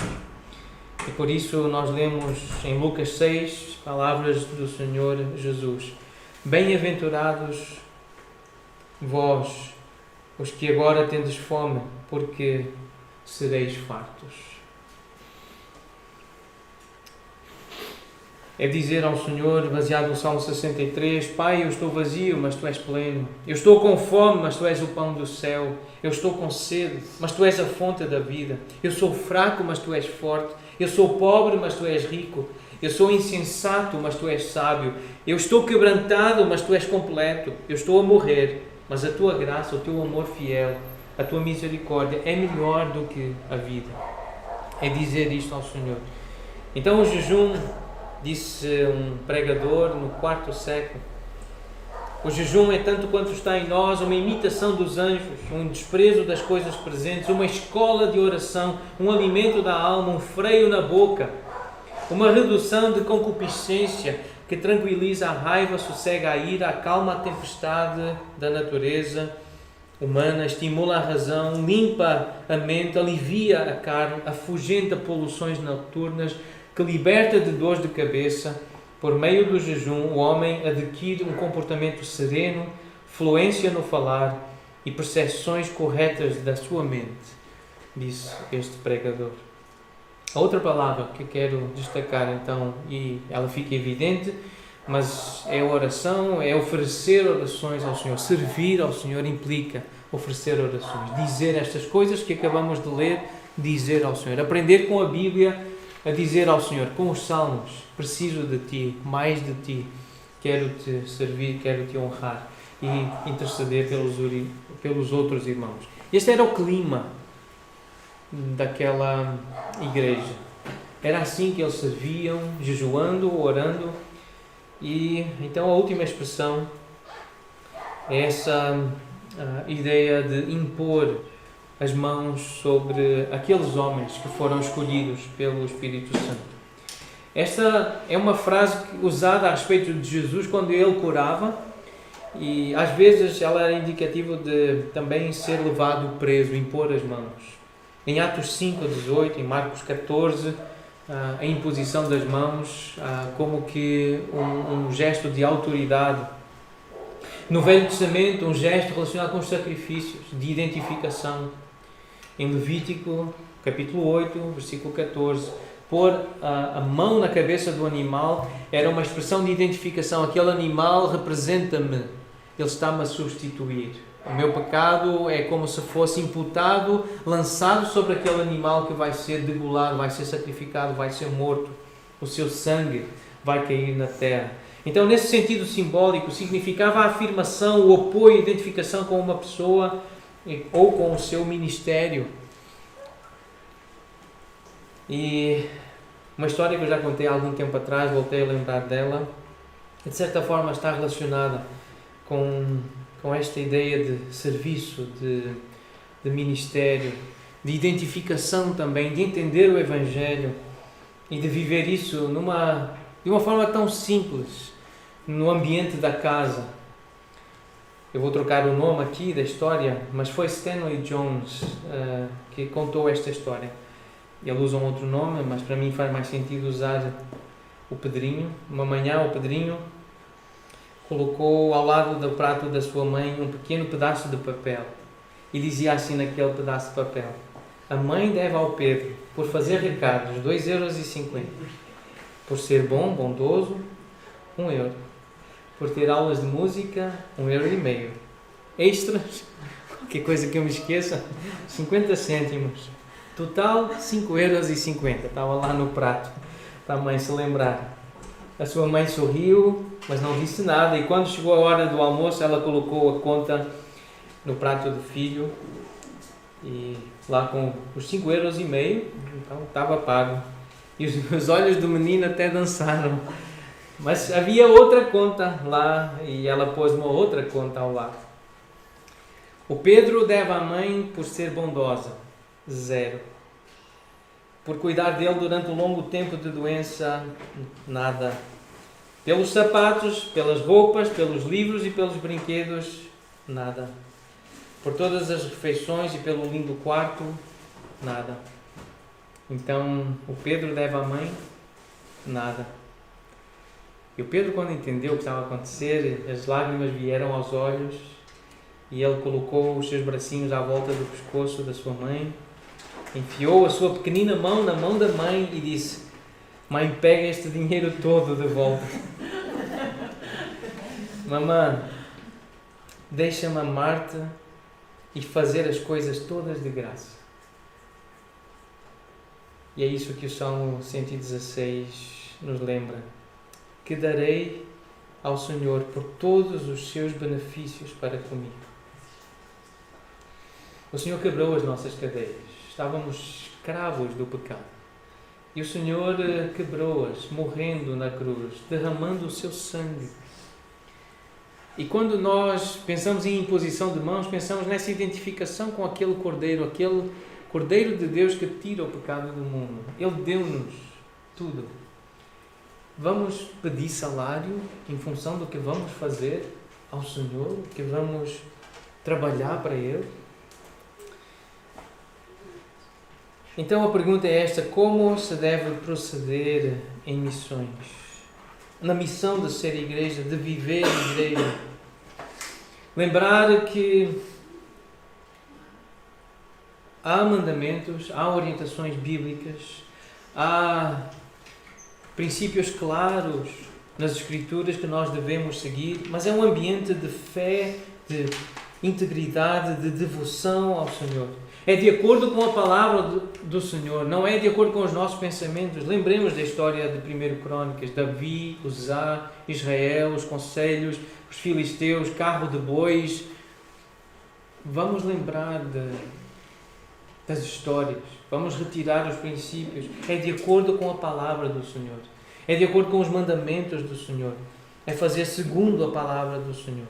E por isso nós lemos em Lucas 6, palavras do Senhor Jesus: bem-aventurados vós, os que agora tendes fome, porque sereis fartos. É dizer ao Senhor, baseado no Salmo 63, Pai, eu estou vazio, mas Tu és pleno. Eu estou com fome, mas Tu és o pão do céu. Eu estou com sede, mas Tu és a fonte da vida. Eu sou fraco, mas Tu és forte. Eu sou pobre, mas Tu és rico. Eu sou insensato, mas Tu és sábio. Eu estou quebrantado, mas Tu és completo. Eu estou a morrer, mas a Tua graça, o Teu amor fiel, a Tua misericórdia é melhor do que a vida. É dizer isto ao Senhor. Então o jejum, disse um pregador no 4º século, o jejum é tanto quanto está em nós uma imitação dos anjos, um desprezo das coisas presentes, uma escola de oração, um alimento da alma, um freio na boca, uma redução de concupiscência que tranquiliza a raiva, sossega a ira, acalma a tempestade da natureza humana, estimula a razão, limpa a mente, alivia a carne, afugenta poluições noturnas, que liberta de dores de cabeça. Por meio do jejum, o homem adquire um comportamento sereno, fluência no falar e percepções corretas da sua mente, disse este pregador. A outra palavra que quero destacar então, e ela fica evidente, mas é oração, é oferecer orações ao Senhor. Servir ao Senhor implica oferecer orações, dizer estas coisas que acabamos de ler, dizer ao Senhor, aprender com a Bíblia a dizer ao Senhor, com os salmos: preciso de Ti, mais de Ti, quero-Te servir, quero-Te honrar e interceder pelos outros irmãos. Este era o clima daquela igreja. Era assim que eles serviam, jejuando, orando. E então a última expressão é essa ideia de impor as mãos sobre aqueles homens que foram escolhidos pelo Espírito Santo. Esta é uma frase usada a respeito de Jesus quando ele curava, e às vezes ela era indicativa de também ser levado preso, impor as mãos. Em Atos 5:18, em Marcos 14, a imposição das mãos como que um gesto de autoridade. No Velho Testamento, um gesto relacionado com os sacrifícios, de identificação. Em Levítico, capítulo 8, versículo 14, pôr a mão na cabeça do animal era uma expressão de identificação. Aquele animal representa-me, ele está-me a substituir. O meu pecado é como se fosse imputado, lançado sobre aquele animal que vai ser degolado, vai ser sacrificado, vai ser morto. O seu sangue vai cair na terra. Então, nesse sentido simbólico, significava a afirmação, o apoio, a identificação com uma pessoa ou com o seu ministério. E uma história que eu já contei há algum tempo atrás, voltei a lembrar dela, de certa forma está relacionada com esta ideia de serviço, de ministério, de identificação também, de entender o Evangelho e de viver isso de uma forma tão simples, no ambiente da casa. Eu vou trocar o nome aqui da história, mas foi Stanley Jones que contou esta história. Ele usa um outro nome, mas para mim faz mais sentido usar o Pedrinho. Uma manhã o Pedrinho colocou ao lado do prato da sua mãe um pequeno pedaço de papel e dizia assim naquele pedaço de papel: a mãe deve ao Pedro, por fazer recados, 2,50 €. Por ser bom, bondoso, 1 euro. Por ter aulas de música, 1,5 euro. Extras, qualquer coisa que eu me esqueça, 50 cêntimos. Total, 5,50 euros. Estava lá no prato, para a mãe se lembrar. A sua mãe sorriu, mas não disse nada. E quando chegou a hora do almoço, ela colocou a conta no prato do filho. E lá com os 5,5 euros, então estava pago. E os olhos do menino até dançaram. Mas havia outra conta lá e ela pôs uma outra conta ao lado. O Pedro deve à mãe por ser bondosa, 0. Por cuidar dele durante um longo tempo de doença, nada. Pelos sapatos, pelas roupas, pelos livros e pelos brinquedos, nada. Por todas as refeições e pelo lindo quarto, nada. Então, o Pedro deve à mãe, nada. E o Pedro, quando entendeu o que estava a acontecer, as lágrimas vieram aos olhos e ele colocou os seus bracinhos à volta do pescoço da sua mãe, enfiou a sua pequenina mão na mão da mãe e disse: mãe, pega este dinheiro todo de volta. Mamãe, deixa-me amar-te e fazer as coisas todas de graça. E é isso que o Salmo 116 nos lembra. Que darei ao Senhor por todos os seus benefícios para comigo. O Senhor quebrou as nossas cadeias. Estávamos escravos do pecado. E o Senhor quebrou-as, morrendo na cruz, derramando o seu sangue. E quando nós pensamos em imposição de mãos, pensamos nessa identificação com aquele Cordeiro de Deus que tira o pecado do mundo. Ele deu-nos tudo. Vamos pedir salário em função do que vamos fazer ao Senhor, que vamos trabalhar para Ele? Então a pergunta é esta: como se deve proceder em missões? Na missão de ser igreja, de viver igreja. Lembrar que há mandamentos, há orientações bíblicas, há princípios claros nas Escrituras que nós devemos seguir, mas é um ambiente de fé, de integridade, de devoção ao Senhor. É de acordo com a palavra do Senhor, não é de acordo com os nossos pensamentos. Lembremos da história de 1 Crônicas, Davi, Uzá, Israel, os conselhos, os filisteus, carro de bois. Vamos lembrar das histórias, vamos retirar os princípios. É de acordo com a palavra do Senhor, é de acordo com os mandamentos do Senhor, é fazer segundo a palavra do Senhor.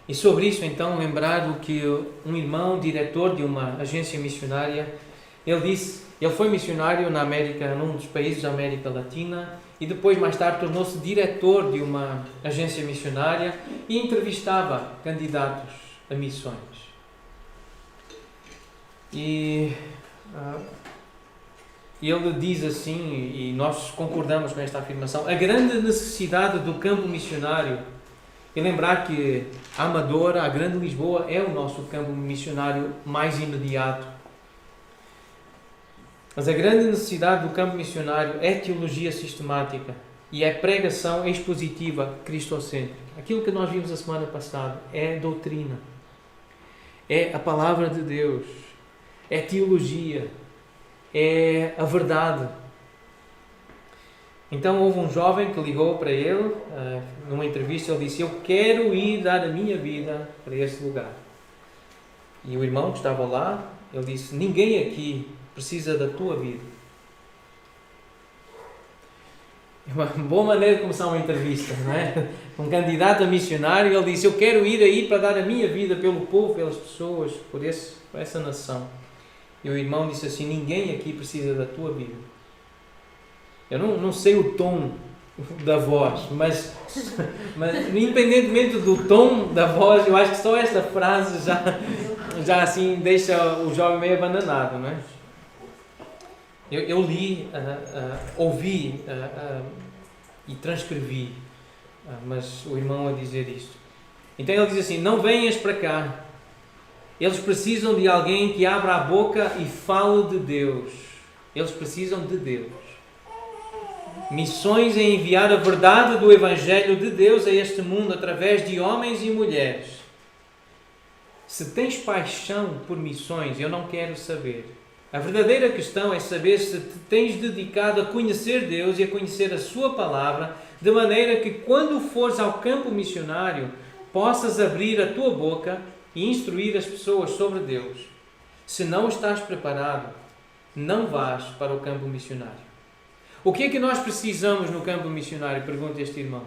E sobre isso, então, lembrar o que um irmão, diretor de uma agência missionária, ele foi missionário na América, num dos países da América Latina, e depois, mais tarde, tornou-se diretor de uma agência missionária e entrevistava candidatos a missões. E ele diz assim, e nós concordamos com esta afirmação: a grande necessidade do campo missionário, e lembrar que a Amadora, a Grande Lisboa, é o nosso campo missionário mais imediato. Mas a grande necessidade do campo missionário é teologia sistemática e é pregação expositiva cristocêntrica. Aquilo que nós vimos a semana passada é doutrina, é a palavra de Deus, é teologia, é a verdade. Então houve um jovem que ligou para ele, numa entrevista, ele disse: eu quero ir dar a minha vida para esse lugar. E o irmão que estava lá, ele disse: ninguém aqui precisa da tua vida. É uma boa maneira de começar uma entrevista, não é? Um candidato a missionário, ele disse: eu quero ir aí para dar a minha vida pelo povo, pelas pessoas, por essa nação. E o irmão disse assim: ninguém aqui precisa da tua vida. Eu não sei o tom da voz, mas independentemente do tom da voz, eu acho que só esta frase já assim deixa o jovem meio abandonado, não é? Eu li, ouvi e transcrevi, mas o irmão a dizer isto. Então ele diz assim: não venhas para cá. Eles precisam de alguém que abra a boca e fale de Deus. Eles precisam de Deus. Missões em enviar a verdade do Evangelho de Deus a este mundo através de homens e mulheres. Se tens paixão por missões, eu não quero saber. A verdadeira questão é saber se te tens dedicado a conhecer Deus e a conhecer a Sua Palavra, de maneira que quando fores ao campo missionário, possas abrir a tua boca e instruir as pessoas sobre Deus. Se não estás preparado, não vás para o campo missionário. O que é que nós precisamos no campo missionário? Pergunta este irmão.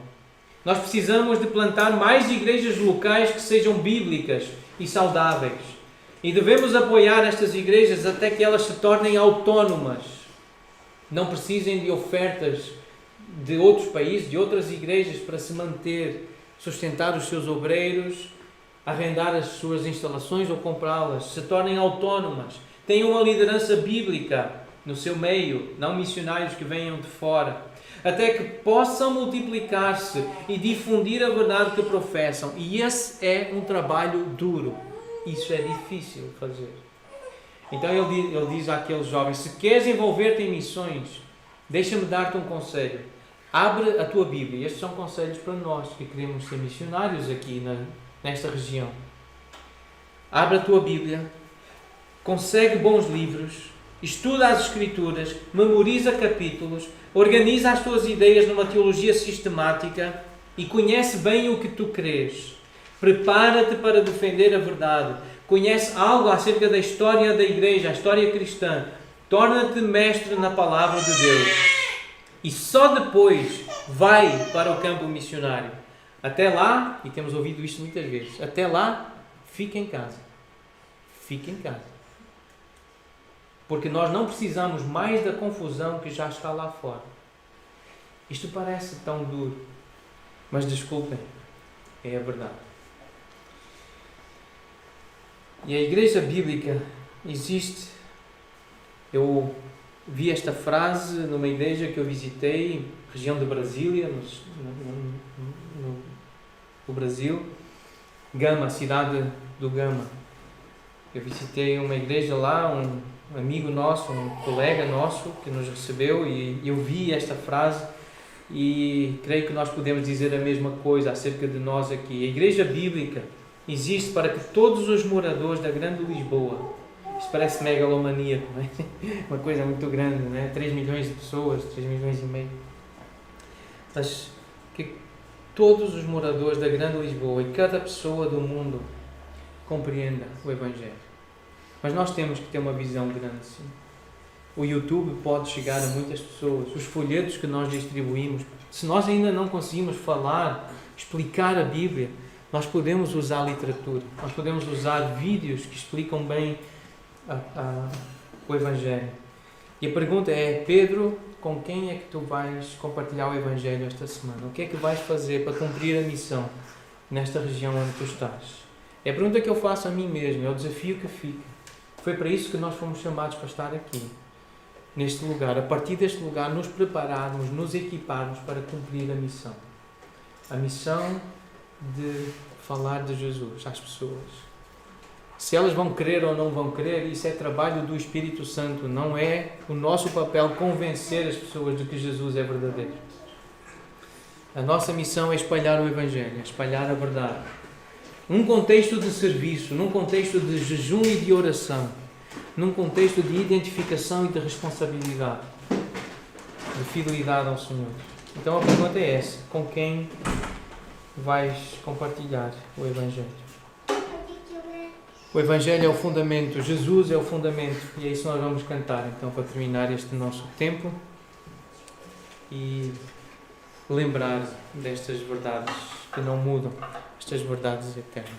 Nós precisamos de plantar mais igrejas locais que sejam bíblicas e saudáveis. E devemos apoiar estas igrejas até que elas se tornem autónomas. Não precisem de ofertas de outros países, de outras igrejas para se manter, sustentar os seus obreiros, arrendar as suas instalações ou comprá-las. Se tornem autónomas. Tenham uma liderança bíblica no seu meio, não missionários que venham de fora, até que possam multiplicar-se e difundir a verdade que professam. E esse é um trabalho duro. Isso é difícil fazer. Então ele diz àqueles jovens: se queres envolver-te em missões, deixa-me dar-te um conselho. Abre a tua Bíblia. Estes são conselhos para nós que queremos ser missionários aqui nesta região. Abre a tua Bíblia, consegue bons livros, estuda as Escrituras, memoriza capítulos, organiza as tuas ideias numa teologia sistemática e conhece bem o que tu crês. Prepara-te para defender a verdade. Conhece algo acerca da história da igreja, a história cristã. Torna-te mestre na palavra de Deus. E só depois vai para o campo missionário. Até lá, e temos ouvido isto muitas vezes, até lá, fica em casa. Fica em casa. Porque nós não precisamos mais da confusão que já está lá fora. Isto parece tão duro, mas desculpem, é a verdade. E a igreja bíblica existe. Eu vi esta frase numa igreja que eu visitei, região de Brasília, no Brasil, Gama, cidade do Gama. Eu visitei uma igreja lá, um amigo nosso, um colega nosso que nos recebeu, e eu vi esta frase e creio que nós podemos dizer a mesma coisa acerca de nós aqui. A igreja bíblica existe para que todos os moradores da Grande Lisboa, isto parece megalomaníaco, não é? Uma coisa muito grande, não é? 3 milhões de pessoas, 3 milhões e meio, mas que todos os moradores da Grande Lisboa e cada pessoa do mundo compreenda o Evangelho. Mas nós temos que ter uma visão grande, sim. O YouTube pode chegar a muitas pessoas. Os folhetos que nós distribuímos, se nós ainda não conseguimos falar, explicar a Bíblia, nós podemos usar literatura. Nós podemos usar vídeos que explicam bem o Evangelho. E a pergunta é: Pedro, com quem é que tu vais compartilhar o Evangelho esta semana? O que é que vais fazer para cumprir a missão nesta região onde tu estás? É a pergunta que eu faço a mim mesmo, é o desafio que fica. Foi para isso que nós fomos chamados para estar aqui, neste lugar. A partir deste lugar, nos prepararmos, nos equiparmos para cumprir a missão. A missão de falar de Jesus às pessoas. Se elas vão crer ou não vão crer, isso é trabalho do Espírito Santo. Não é o nosso papel convencer as pessoas de que Jesus é verdadeiro. A nossa missão é espalhar o Evangelho, é espalhar a verdade. Num contexto de serviço, num contexto de jejum e de oração, num contexto de identificação e de responsabilidade, de fidelidade ao Senhor. Então a pergunta é essa: com quem vais compartilhar o Evangelho? O Evangelho é o fundamento, Jesus é o fundamento, e é isso que nós vamos cantar então para terminar este nosso tempo e lembrar destas verdades que não mudam, estas verdades eternas.